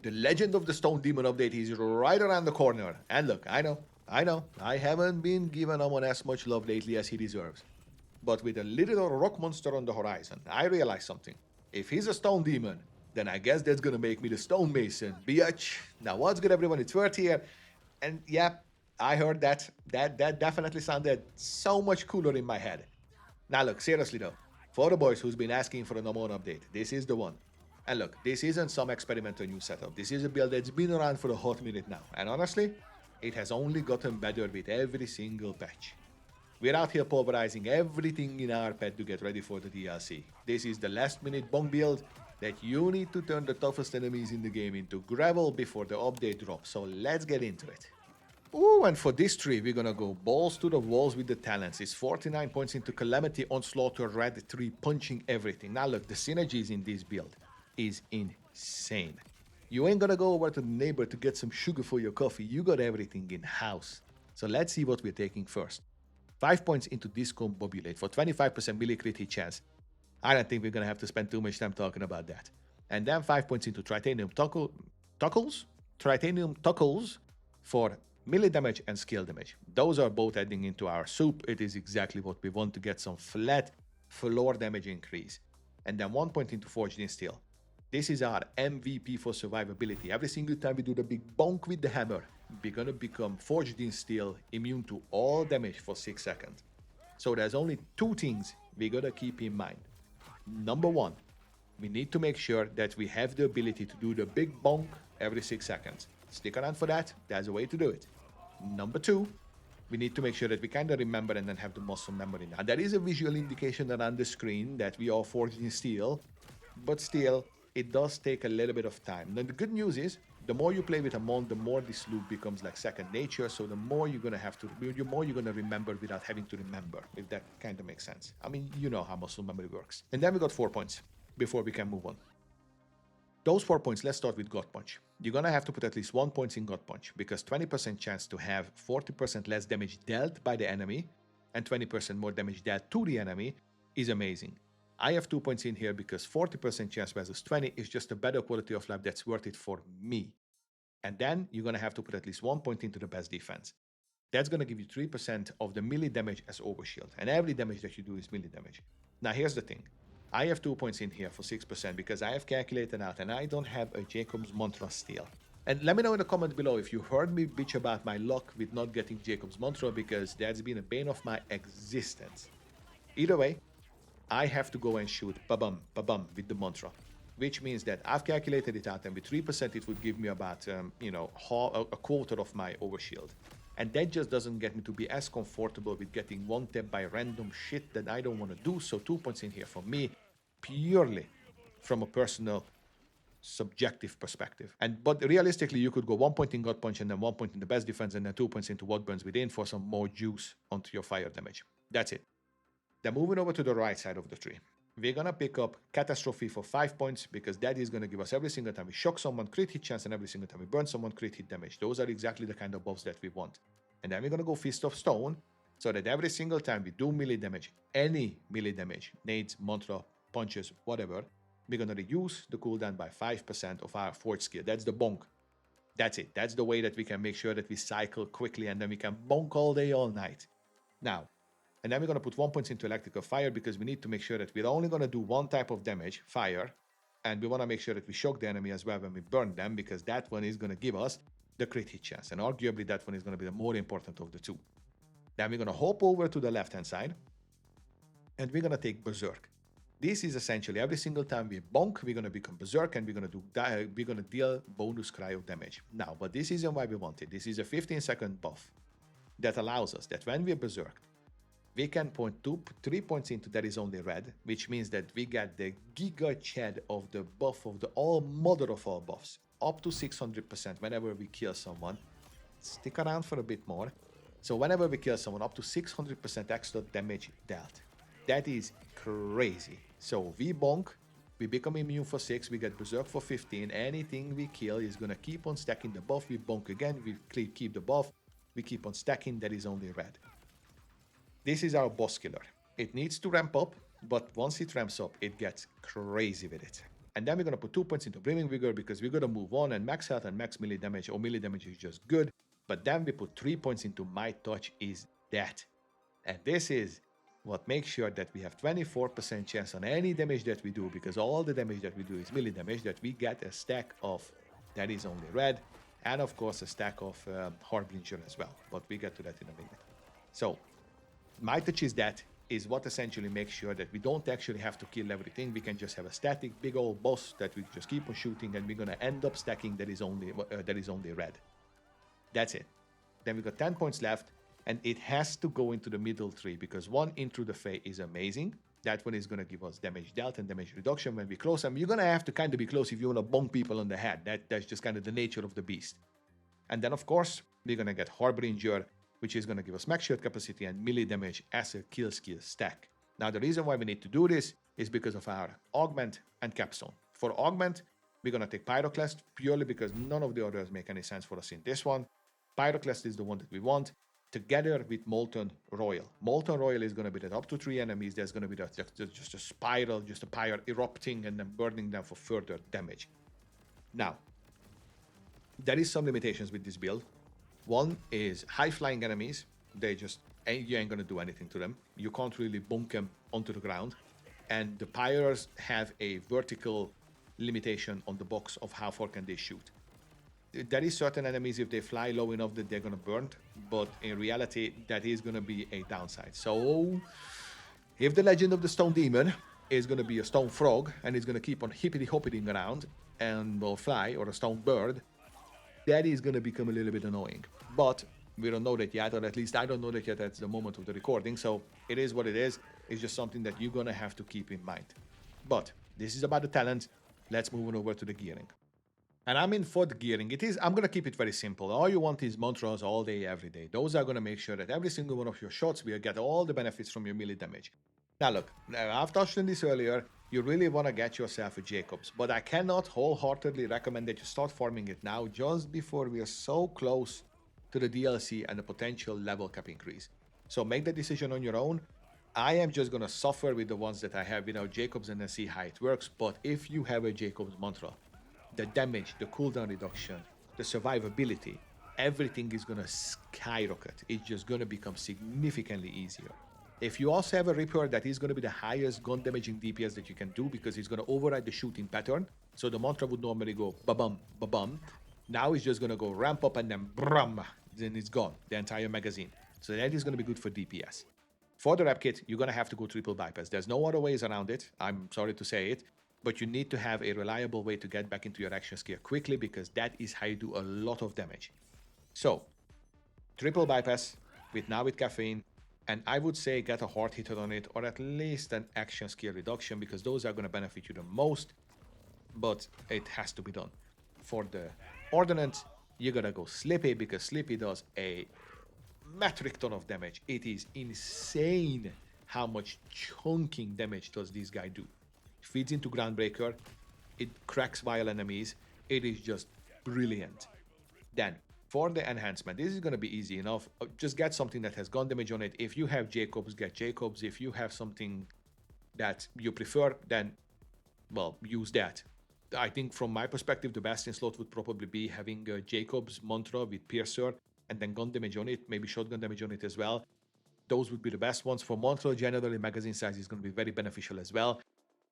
The Legend of the Stone Demon update is right around the corner. And look, I haven't been giving Amon as much love lately as he deserves. But with a little rock monster on the horizon, I realized something. If he's a stone demon, then I guess that's gonna make me the Stonemason, bitch. Now what's good everyone, it's Word here. And yeah, I heard that. That definitely sounded so much cooler in my head. Now look, seriously though, for the boys who's been asking for an Amon update, this is the one. And look, this isn't some experimental new setup. This is a build that's been around for a hot minute now. And honestly, it has only gotten better with every single patch. We're out here pulverizing everything in our pet to get ready for the DLC. This is the last minute bonk build that you need to turn the toughest enemies in the game into gravel before the update drops. So let's get into it. Ooh, and for this tree, we're gonna go balls to the walls with the talents. It's 49 points into Calamity, Onslaught, Red 3, punching everything. Now look, the synergies in this build is insane. You ain't gonna go over to the neighbor to get some sugar for your coffee. You got everything in-house. So let's see what we're taking first. 5 points into Discombobulate for 25% melee crit hit chance. I don't think we're gonna have to spend too much time talking about that. And then 5 points into Tritanium Tuckles? Tritanium Tuckles for melee damage and skill damage. Those are both adding into our soup. It is exactly what we want to get some flat floor damage increase. And then 1 point into Forged in Steel. This is our MVP for survivability. Every single time we do the big bonk with the hammer, we're gonna become Forged in Steel, immune to all damage for 6 seconds. So there's only 2 things we gotta keep in mind. Number 1, we need to make sure that we have the ability to do the big bonk every 6 seconds. Stick around for that, there's a way to do it. Number 2, we need to make sure that we kind of remember and then have the muscle memory. Now there is a visual indication around the screen that we are Forged in Steel, but still, it does take a little bit of time. Now the good news is, the more you play with Amon, the more this loop becomes like second nature, so the more you're gonna remember without having to remember, if that kind of makes sense. I mean, you know how muscle memory works. And then we got 4 points before we can move on. Those 4 points, let's start with God Punch. You're gonna have to put at least 1 point in God Punch, because 20% chance to have 40% less damage dealt by the enemy and 20% more damage dealt to the enemy is amazing. I have 2 points in here because 40% chance versus 20 is just a better quality of life that's worth it for me. And then you're gonna have to put at least 1 point into the best defense. That's gonna give you 3% of the melee damage as overshield, and every damage that you do is melee damage. Now here's the thing. I have 2 points in here for 6% because I have calculated out and I don't have a Jacob's Mantra still. And let me know in the comment below if you heard me bitch about my luck with not getting Jacob's Mantra, because that's been a bane of my existence. Either way, I have to go and shoot ba-bum, ba-bum with the mantra, which means that I've calculated it out, and with 3% it would give me about, a quarter of my overshield. And that just doesn't get me to be as comfortable with getting one tap by random shit that I don't want to do. So 2 points in here for me, purely from a personal subjective perspective. But realistically, you could go 1 point in God Punch and then 1 point in the best defense and then 2 points into What Burns Within for some more juice onto your fire damage. That's it. Then moving over to the right side of the tree, we're gonna pick up Catastrophe for 5 points, because that is gonna give us every single time we shock someone crit hit chance and every single time we burn someone crit hit damage. Those are exactly the kind of buffs that we want. And then we're gonna go Fist of Stone, so that every single time we do melee damage, any melee damage, nades, mantra, punches, whatever, we're gonna reduce the cooldown by 5% of our forge skill. That's the bonk. That's it. That's the way that we can make sure that we cycle quickly and then we can bonk all day, all night. Now, and then we're going to put 1 point into Electrical Fire, because we need to make sure that we're only going to do one type of damage, fire, and we want to make sure that we shock the enemy as well when we burn them, because that one is going to give us the crit hit chance, and arguably that one is going to be the more important of the two. Then we're going to hop over to the left-hand side, and we're going to take Berserk. This is essentially every single time we bonk, we're going to become Berserk, and we're going to deal bonus cryo damage. Now, but this isn't why we want it. This is a 15-second buff that allows us that when we're Berserked, we can point 3 points into That Is Only Red, which means that we get the Giga Chad of the buff of the all mother of all buffs, up to 600% whenever we kill someone. Stick around for a bit more. So whenever we kill someone, up to 600% extra damage dealt. That is crazy. So we bonk, we become immune for 6, we get Berserk for 15. Anything we kill is gonna keep on stacking the buff. We bonk again, we keep the buff, we keep on stacking That Is Only Red. This is our boss killer. It needs to ramp up, but once it ramps up, it gets crazy with it. And then we're going to put 2 points into Brimming Vigor because we're going to move on, and max health and max melee damage or melee damage is just good. But then we put 3 points into Might Touch is that. And this is what makes sure that we have 24% chance on any damage that we do, because all the damage that we do is melee damage, that we get a stack of That Is Only Red, and of course a stack of Harbinger as well. But we get to that in a minute. So Might Touch is what essentially makes sure that we don't actually have to kill everything. We can just have a static big old boss that we just keep on shooting, and we're gonna end up stacking That Is Only Red. That's it. Then we got 10 points left, and it has to go into the middle three because 1 Into the Fey is amazing. That one is gonna give us damage dealt and damage reduction when we close. And you're gonna have to kind of be close if you wanna bonk people on the head. That's just kind of the nature of the beast. And then of course we're gonna get Harbinger, which is going to give us max shield capacity and melee damage as a kill skill stack. Now, the reason why we need to do this is because of our Augment and Capstone. For Augment, we're going to take Pyroclast purely because none of the others make any sense for us in this one. Pyroclast is the one that we want, together with Molten Royal. Molten Royal is going to be that up to 3 enemies, there's going to be that, just a spiral, just a pyre erupting and then burning them for further damage. Now, there is some limitations with this build. One is high-flying enemies. You ain't gonna do anything to them. You can't really bonk them onto the ground. And the pyres have a vertical limitation on the box of how far can they shoot. There is certain enemies, if they fly low enough, that they're gonna burn, but in reality, that is gonna be a downside. So, if the Legend of the Stone Demon is gonna be a stone frog, and is gonna keep on hippity-hoppiting around, and will fly, or a stone bird, that is going to become a little bit annoying. But we don't know that yet, or at least I don't know that yet at the moment of the recording, so it is what it is. It's just something that you're going to have to keep in mind. But this is about the talent. Let's move on over to the gearing. And I mean, for the gearing, I'm going to keep it very simple. All you want is mantras all day, every day. Those are going to make sure that every single one of your shots will get all the benefits from your melee damage. Now look, I've touched on this earlier. You really want to get yourself a Jacobs, but I cannot wholeheartedly recommend that you start farming it now just before we are so close to the DLC and the potential level cap increase. So make the decision on your own. I am just going to suffer with the ones that I have without Jacobs and then see how it works. But if you have a Jacobs mantra, the damage, the cooldown reduction, the survivability, everything is going to skyrocket. It's just going to become significantly easier. If you also have a Reaper, that is going to be the highest gun damaging DPS that you can do because it's going to override the shooting pattern. So the mantra would normally go ba-bum, ba-bum. Now it's just going to go ramp up and then brum, then it's gone, the entire magazine. So that is going to be good for DPS. For the Repkit, you're going to have to go triple bypass. There's no other ways around it. I'm sorry to say it. But you need to have a reliable way to get back into your action skill quickly because that is how you do a lot of damage. So, triple bypass with caffeine. And I would say get a hard hitter on it, or at least an action skill reduction, because those are going to benefit you the most, but it has to be done. For the Ordnance, you're going to go Slippy, because Slippy does a metric ton of damage. It is insane how much chunking damage does this guy do. Feeds into Groundbreaker, it cracks vile enemies, it is just brilliant. Then, for the enhancement, this is going to be easy enough. Just get something that has gun damage on it. If you have Jacobs, get Jacobs. If you have something that you prefer, then, well, use that. I think from my perspective, the best in slot would probably be having Jacobs mantra with Piercer and then gun damage on it, maybe shotgun damage on it as well. Those would be the best ones. For mantra, generally, magazine size is going to be very beneficial as well.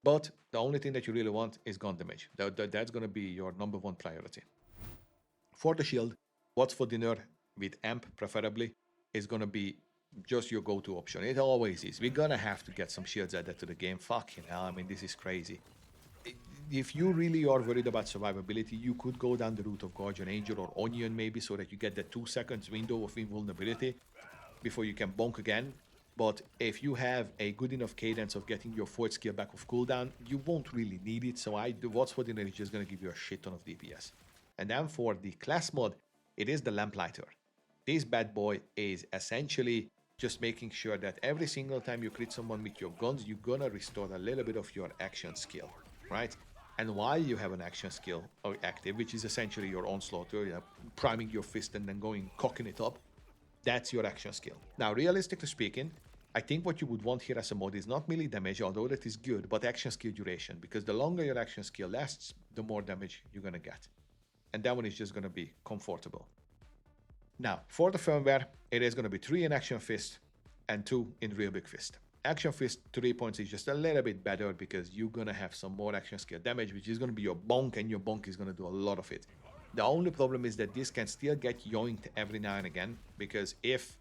But the only thing that you really want is gun damage. That's going to be your number one priority. For the shield, what's for dinner with amp preferably is going to be just your go-to option. It always is. We're going to have to get some shields added to the game. Fucking hell, I mean, this is crazy. If you really are worried about survivability, you could go down the route of Guardian Angel or Onion maybe, so that you get that 2 seconds window of invulnerability before you can bonk again. But if you have a good enough cadence of getting your fourth skill back of cooldown, you won't really need it. So what's for dinner is just going to give you a shit ton of DPS. And then for the class mod, it is the Lamplighter. This bad boy is essentially just making sure that every single time you crit someone with your guns, you're gonna restore a little bit of your action skill, right? And while you have an action skill active, which is essentially your onslaught, priming your fist and then cocking it up, that's your action skill. Now, realistically speaking, I think what you would want here as a mod is not melee damage, although that is good, but action skill duration, because the longer your action skill lasts, the more damage you're gonna get. And that one is just gonna be comfortable. Now, for the firmware, it is gonna be 3 in Action Fist and 2 in Real Big Fist. Action Fist 3 points is just a little bit better because you're gonna have some more action skill damage, which is gonna be your bonk, and your bonk is gonna do a lot of it. The only problem is that this can still get yoinked every now and again, because if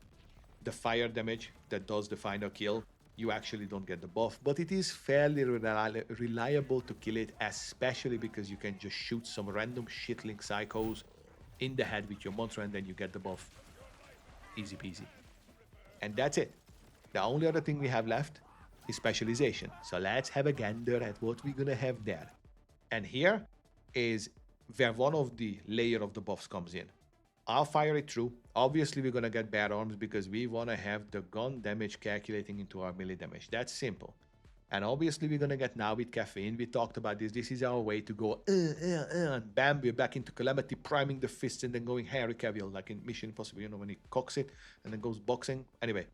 the fire damage that does the final kill, you actually don't get the buff, but it is fairly reliable to kill it, especially because you can just shoot some random shitling psychos in the head with your mantra and then you get the buff. Easy peasy. And that's it. The only other thing we have left is specialization. So let's have a gander at what we're gonna have there. And here is where one of the layer of the buffs comes in. I'll fire it through. Obviously, we're gonna get bad arms because we wanna have the gun damage calculating into our melee damage. That's simple. And obviously, we're gonna get now with caffeine. We talked about this. This is our way to go, and bam, we're back into Calamity, priming the fists and then going Harry Cavill, like in Mission Impossible, you know, when he cocks it and then goes boxing. Anyway,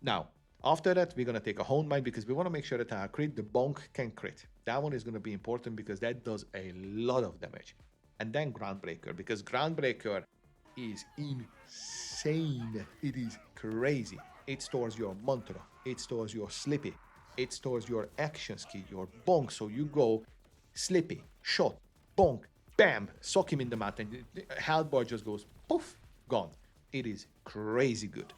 now, after that, we're gonna take a Hone Mine because we wanna make sure that our crit, the bonk, can crit. That one is gonna be important because that does a lot of damage. And then Groundbreaker, because Groundbreaker is insane. It is crazy. It stores your mantra, it stores your Slippy, it stores your action skill, your bonk. So you go Slippy, shot, bonk, bam, sock him in the mouth, and health bar just goes poof, gone. It is crazy good.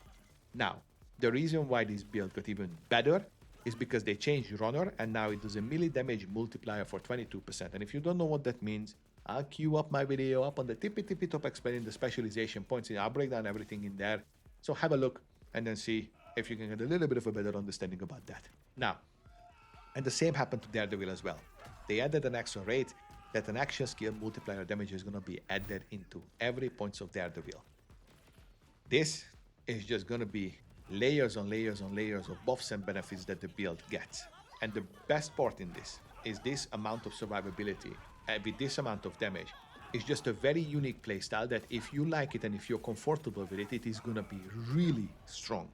Now, the reason why this build got even better is because they changed runner, and now it does a melee damage multiplier for 22%. And if you don't know what that means, I'll queue up my video up on the tippy top explaining the specialization points. I'll break down everything in there. So have a look and then see if you can get a little bit of a better understanding about that. Now, and the same happened to Daredevil as well. They added an extra rate that an action skill multiplier damage is going to be added into every points of Daredevil. This is just going to be layers on layers on layers of buffs and benefits that the build gets. And the best part in this is this amount of survivability with this amount of damage is just a very unique playstyle that if you like it and if you're comfortable with it, it is gonna be really strong.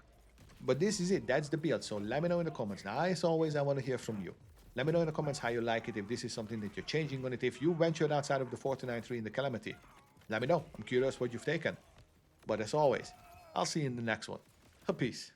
But this is it, that's the build. So let me know in the comments. Now, as always, I want to hear from you. Let me know in the comments how you like it, if this is something that you're changing on it, if you ventured outside of the 49.3 in the Calamity. Let me know, I'm curious what you've taken. But as always, I'll see you in the next one. Peace.